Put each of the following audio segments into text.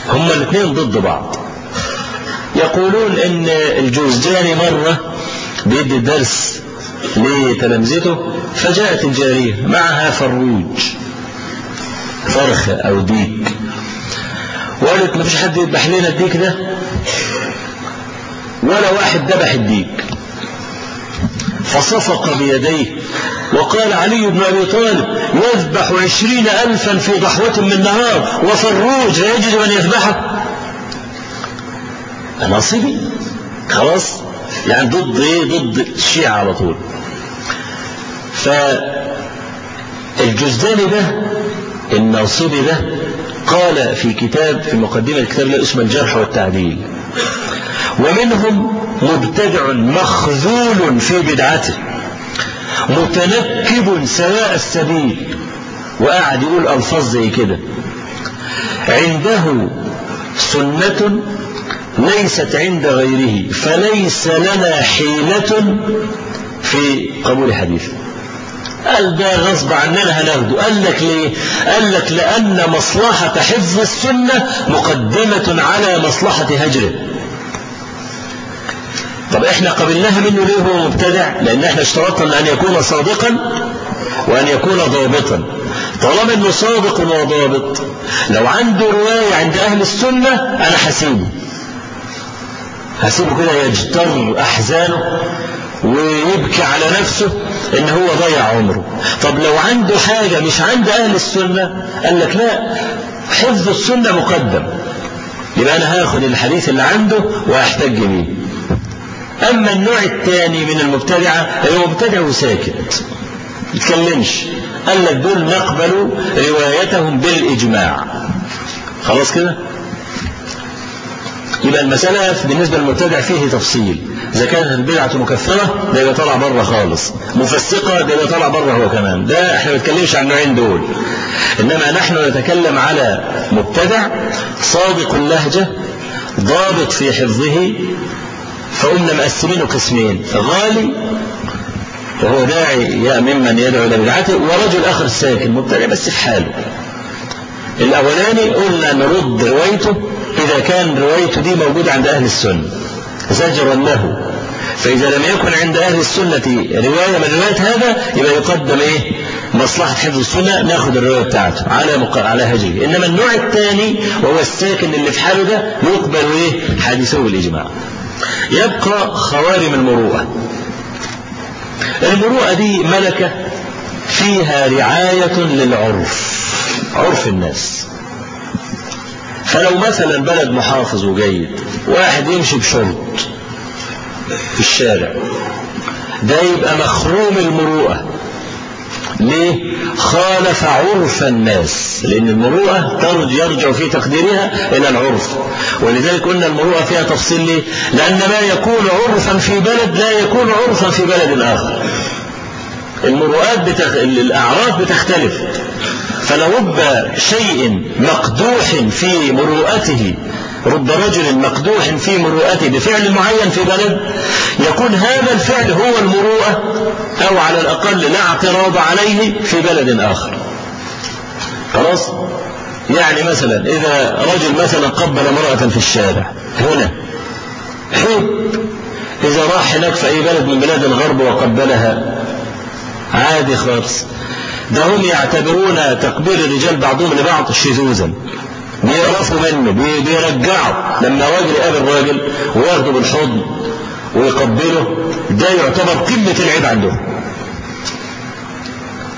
هما الاثنين ضد بعض. يقولون ان الجوزجاني مرة بيدي درس لتلامذته، فجاءت الجارية معها فروج، فرخة او ديك، وقالت ما فيش حد يذبح لنا الديك ده، ولا واحد ذبح الديك. فصفق بيديه وقال علي بن أبي طالب يذبح 20,000 في ضحوة من نهار وفروج لا يجد من يذبحه. ناصبي خلاص، يعني ضد ايه؟ ضد الشيعة على طول. فالجزداني ده الناصبي ده قال في كتاب، في مقدمة الكتاب له اسمه الجرح والتعديل، ومنهم مبتدع مخذول في بدعته متنكب سواء السبيل، وقاعد يقول ألفاظ زي كده: عنده سنة ليست عند غيره فليس لنا حيلة في قبول حديثه. قال ده غصب عننا هناخده. قال لك ليه؟ قال لك لأن مصلحة حفظ السنة مقدمة على مصلحة هجره. طب احنا قبلناها منه ليه هو مبتدع؟ لان احنا اشترطنا ان يكون صادقا وان يكون ضابطا. طالما انه صادق وضابط، لو عنده رواية عند اهل السنة انا هسيبه كده يجتر احزانه ويبكي على نفسه ان هو ضيع عمره. طب لو عنده حاجة مش عند اهل السنة، قال لك لا، حفظ السنة مقدم، يبقى انا هاخد الحديث اللي عنده واحتج بيه. أما النوع الثاني من المبتدعة هو مبتدع وساكت يتكلمش، قال لك دول نقبل روايتهم بالإجماع. خلاص كده؟ يبقى المسألة بالنسبة للمبتدع فيه تفصيل. إذا كانت البدعة مكفرة ده يبقى طلع بره خالص، مفسقة ده يبقى طلع بره هو كمان. ده احنا ما بنتكلمش عن النوعين دول، إنما نحن نتكلم على مبتدع صادق اللهجة ضابط في حفظه. فقمنا مقسمينه قسمين: غالي وهو داعي ممن يدعو الى بدعته، ورجل اخر ساكن مبتدع بس في حاله. الاولاني قلنا نرد روايته اذا كان روايته دي موجوده عند اهل السنه زجرا له، فاذا لم يكن عند اهل السنه روايه من روايات هذا يبقى يقدم ايه؟ مصلحه حفظ السنه، ناخذ الروايه بتاعته على هجره. انما النوع الثاني وهو الساكن اللي في حاله ده يقبل ايه؟ حديثه بالاجماع. يبقى خوارم المروءة. المروءة دي ملكة فيها رعاية للعرف، عرف الناس. فلو مثلا بلد محافظ وجيد، واحد يمشي بشرط في الشارع، ده يبقى مخروم المروءة. ليه؟ خالف عرف الناس، لأن المروءة يرجع في تقديرها إلى العرف. ولذلك قلنا المروءة فيها تفصيل. ليه؟ لأن ما يكون عرفا في بلد لا يكون عرفا في بلد آخر. المروءات الأعراف بتختلف. فلرب شيء مقدوح في مروءته، رب رجل مقدوح في مروءته بفعل معين في بلد، يكون هذا الفعل هو المروءة، أو على الأقل لا اعتراض عليه في بلد آخر. خلاص؟ يعني مثلا إذا رجل مثلا قبل امرأة في الشارع هنا حب، إذا راح هناك في أي بلد من بلاد الغرب وقبلها عادي خالص. ده هم يعتبرون تقبيل الرجال بعضهم لبعض شذوذا، بيقرفوا منه، بيرجعوا لما راجل يقابل راجل وياخده بالحضن ويقبله، ده يعتبر قمة العيب عندهم.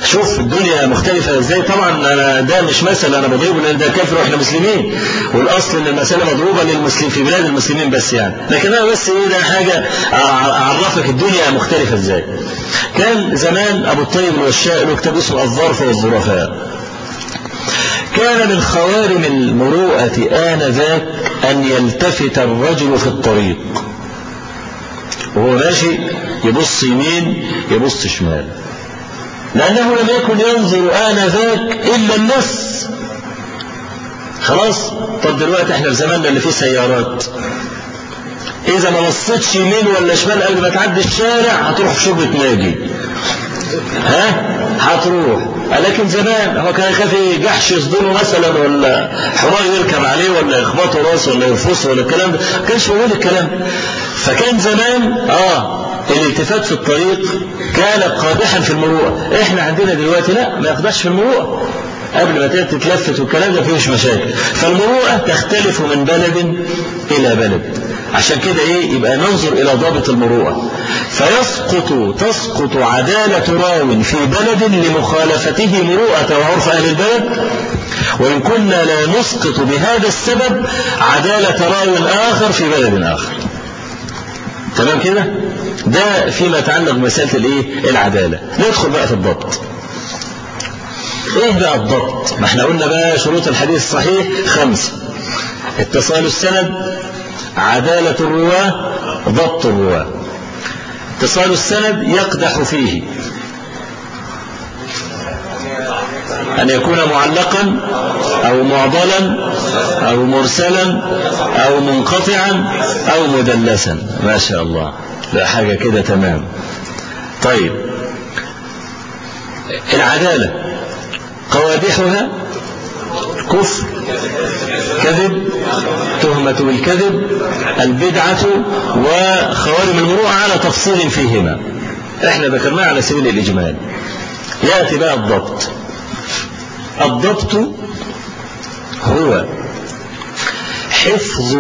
شوف الدنيا مختلفة ازاي. طبعا أنا ده مش مثل انا بضربه لان ده كافر واحنا مسلمين، والاصل ان المسألة مضروبة للمسلمين في بلاد المسلمين بس يعني، لكن انا بس ايه ده حاجة اعرفك الدنيا مختلفة ازاي. كان زمان ابو الطيب الوشاء له كتاب اسمه الظرف والظرفاء. كان من خوارم المروءة آنذاك أن يلتفت الرجل في الطريق وهو ماشي يبص يمين يبص شمال، لأنه لم يكن ينظر آنذاك إلا الناس. خلاص؟ طب دلوقتي احنا في زماننا اللي فيه سيارات، إذا ما بصيتش يمين ولا شمال قبل ما تعدي الشارع هتروح في شربة ناجي. هتروح لكن زمان هو كان يخاف جحش يصدره مثلا، ولا حمار يركب عليه، ولا يخبطه راسه، ولا يرفصه، ولا الكلام ده ما كانش موجود الكلام. فكان زمان الالتفات في الطريق كان قادحا في المروءة. احنا عندنا دلوقتي لا، ما يقدحش في المروءة، قبل ما تتلفت والكلام ده فيهوش مشاكل. فالمروءة تختلف من بلد إلى بلد. عشان كده يبقى ننظر إلى ضابط المروءة. تسقط عدالة راو في بلد لمخالفته مروءة وعرف أهل البلد، وإن كنا لا نسقط بهذا السبب عدالة راو آخر في بلد آخر. تمام كده؟ ده فيما يتعلق بمسألة العدالة. ندخل بقى في الضبط. ايه بقى الضبط؟ ما احنا قلنا بقى شروط الحديث الصحيح 5: اتصال السند، عدالة الرواة، ضبط الرواة. اتصال السند يقدح فيه أن يكون معلقا أو معضلا أو مرسلا أو منقطعا أو مدلسا. ما شاء الله، ده حاجة كده تمام. طيب، العدالة قوادحها كفر، كذب، تهمة بالكذب، البدعة، وخوارم المروءة على تفصيل فيهما. احنا ذكرناه على سبيل الإجمال. يأتي بقى الضبط. الضبط هو حفظ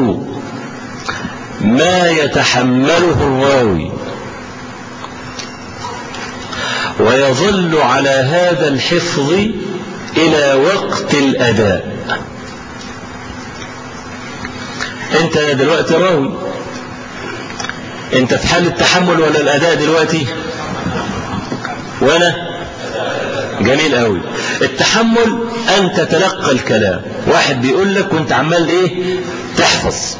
ما يتحمله الراوي ويظل على هذا الحفظ إلى وقت الأداء. أنت دلوقتي راوي، أنت في حال التحمل ولا الأداء دلوقتي؟ وأنا جميل قوي. التحمل أن تتلقى الكلام، واحد بيقول لك وأنت عمال تحفظ.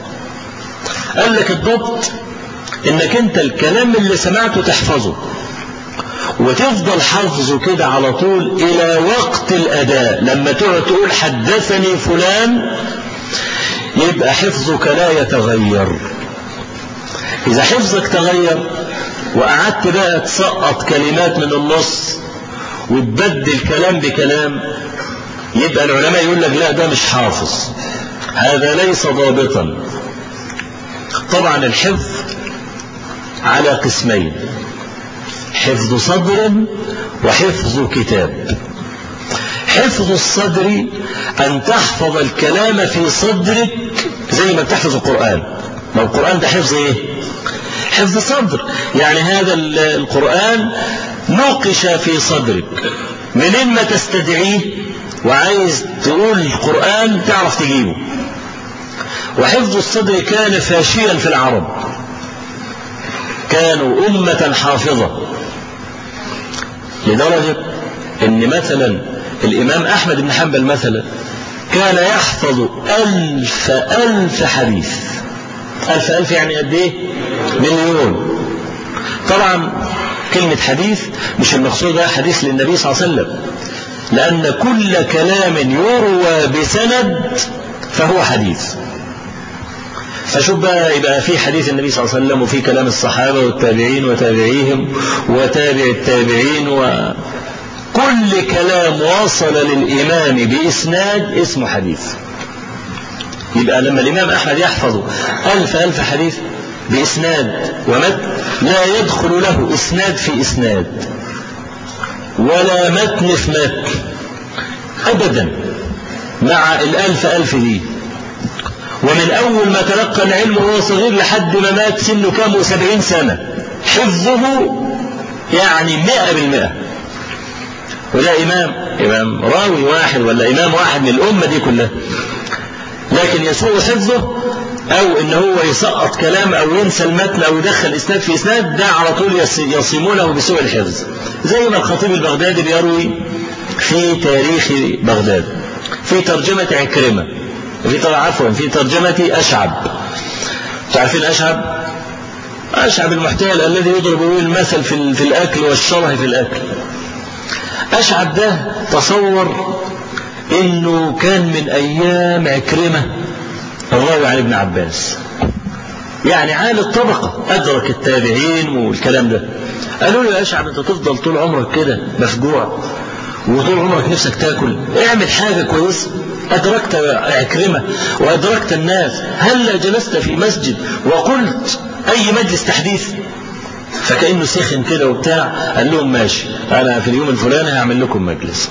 قال لك الضبط إنك أنت الكلام اللي سمعته تحفظه وتفضل حفظه كده على طول إلى وقت الأداء. لما تقول حدثني فلان يبقى حفظك لا يتغير. إذا حفظك تغير وقعدت بقى تسقط كلمات من النص وتبدل كلام بكلام، يبقى العلماء يقول لك لا، ده مش حافظ، هذا ليس ضابطا. طبعا الحفظ على قسمين: حفظ صدر وحفظ كتاب. حفظ الصدر أن تحفظ الكلام في صدرك زي ما بتحفظ القرآن. ما القرآن ده حفظ حفظ صدر، يعني هذا القرآن نقش في صدرك، منين ما تستدعيه وعايز تقول القرآن تعرف تجيبه. وحفظ الصدر كان فاشيا في العرب، كانوا أمة حافظة، لدرجة ان مثلا الامام احمد بن حنبل مثلا كان يحفظ 1000 حديث. 1000 يعني قد ايه؟ مليون. طبعا كلمة حديث مش المقصود ده حديث للنبي صلى الله عليه وسلم، لأن كل كلام يروى بسند فهو حديث. فشوف بقى، يبقى في حديث النبي صلى الله عليه وسلم وفي كلام الصحابة والتابعين وتابعيهم وتابع التابعين، وكل كلام وصل للإمام بإسناد اسمه حديث. يبقى لما الإمام أحمد يحفظ 1000 حديث بإسناد ومتن، لا يدخل له إسناد في إسناد ولا متن في متن أبدا مع 1000 دي. ومن أول ما تلقى العلم وهو صغير لحد ما مات سنه كام 70 سنة، حفظه يعني 100%. وده إمام راوي واحد ولا إمام واحد من الأمة دي كلها، لكن يسوء حفظه أو إن هو يسقط كلام أو ينسى المتن أو يدخل إسناد في إسناد، ده على طول يصيمونه بسوء الحفظ. زي ما الخطيب البغدادي بيروي في تاريخ بغداد في ترجمة عكرمة، في ترجمة أشعب. تعرفين أشعب المحتال الذي يضرب به المثل في الأكل والشره في الأكل. أشعب ده تصور إنه كان من أيام عكرمة الراوي عن ابن عباس، يعني عالي الطبقة، أدرك التابعين والكلام ده. قالوا له يا أشعب أنت تفضل طول عمرك كده مفجوع وطول عمرك نفسك تاكل، اعمل حاجة كويسة. أدركت عكرمة وأدركت الناس، هل جلست في مسجد وقلت أي مجلس تحديث؟ فكأنه سخن كده وبتاع، قال لهم ماشي، أنا في اليوم الفلاني هعمل لكم مجلس.